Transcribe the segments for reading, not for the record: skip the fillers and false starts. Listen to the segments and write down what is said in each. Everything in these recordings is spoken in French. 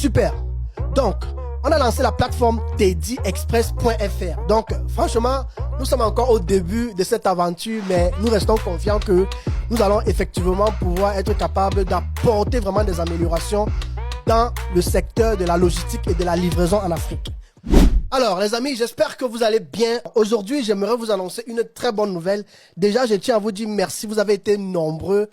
Super. Donc, on a lancé la plateforme TeddyExpress.fr. Donc, franchement, nous sommes encore au début de cette aventure, mais nous restons confiants que nous allons effectivement pouvoir être capables d'apporter vraiment des améliorations dans le secteur de la logistique et de la livraison en Afrique. Alors les amis, j'espère que vous allez bien. Aujourd'hui, j'aimerais vous annoncer une très bonne nouvelle. Déjà, je tiens à vous dire merci. Vous avez été nombreux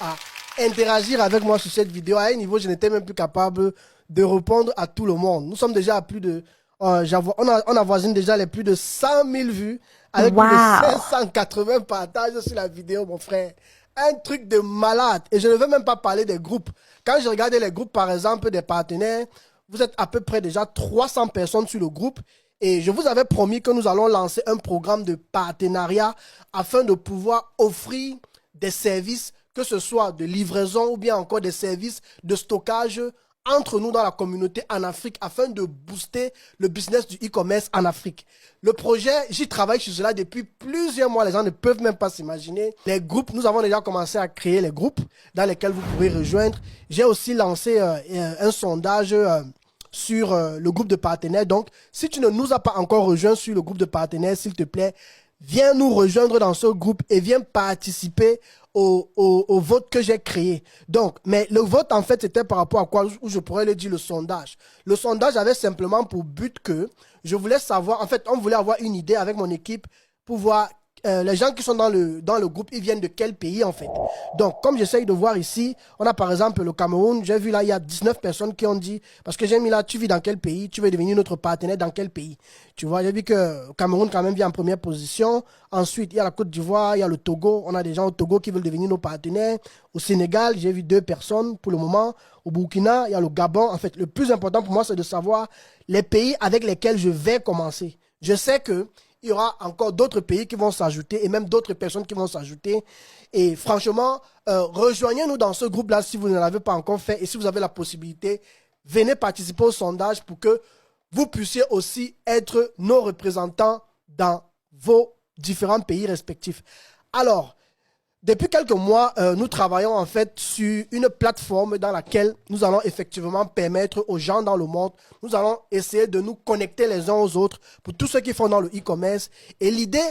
à interagir avec moi sur cette vidéo. À un niveau, je n'étais même plus capable de répondre à tout le monde. Nous sommes déjà à plus de... on avoisine déjà les plus de 100 000 vues avec plus de 580 partages sur la vidéo, mon frère. Un truc de malade. Et je ne veux même pas parler des groupes. Quand je regarde les groupes, par exemple, des partenaires, vous êtes à peu près déjà 300 personnes sur le groupe. Et je vous avais promis que nous allons lancer un programme de partenariat afin de pouvoir offrir des services, que ce soit de livraison ou bien encore des services de stockage entre nous dans la communauté en Afrique afin de booster le business du e-commerce en Afrique. Le projet, j'y travaille sur cela depuis plusieurs mois. Les gens ne peuvent même pas s'imaginer. Les groupes, nous avons déjà commencé à créer les groupes dans lesquels vous pouvez rejoindre. J'ai aussi lancé un sondage sur le groupe de partenaires. Donc, si tu ne nous as pas encore rejoint sur le groupe de partenaires, s'il te plaît, viens nous rejoindre dans ce groupe et viens participer au vote que j'ai créé. Donc, mais le vote, en fait, c'était par rapport à quoi, où je pourrais le dire, le sondage. Le sondage avait simplement pour but que je voulais savoir, en fait, on voulait avoir une idée avec mon équipe pour voir les gens qui sont dans le groupe, ils viennent de quel pays, en fait. Donc, comme j'essaye de voir ici, on a par exemple le Cameroun. J'ai vu là, il y a 19 personnes qui ont dit, parce que j'ai mis là, tu vis dans quel pays, tu veux devenir notre partenaire dans quel pays. Tu vois, j'ai vu que le Cameroun quand même vient en première position. Ensuite, il y a la Côte d'Ivoire, il y a le Togo. On a des gens au Togo qui veulent devenir nos partenaires. Au Sénégal, j'ai vu 2 personnes pour le moment. Au Burkina, il y a le Gabon. En fait, le plus important pour moi, c'est de savoir les pays avec lesquels je vais commencer. Je sais que il y aura encore d'autres pays qui vont s'ajouter et même d'autres personnes qui vont s'ajouter. Et franchement, rejoignez-nous dans ce groupe-là si vous ne l'avez pas encore fait. Et si vous avez la possibilité, venez participer au sondage pour que vous puissiez aussi être nos représentants dans vos différents pays respectifs. Alors, depuis quelques mois, nous travaillons en fait sur une plateforme dans laquelle nous allons effectivement permettre aux gens dans le monde, nous allons essayer de nous connecter les uns aux autres pour tous ceux qui font dans le e-commerce. Et l'idée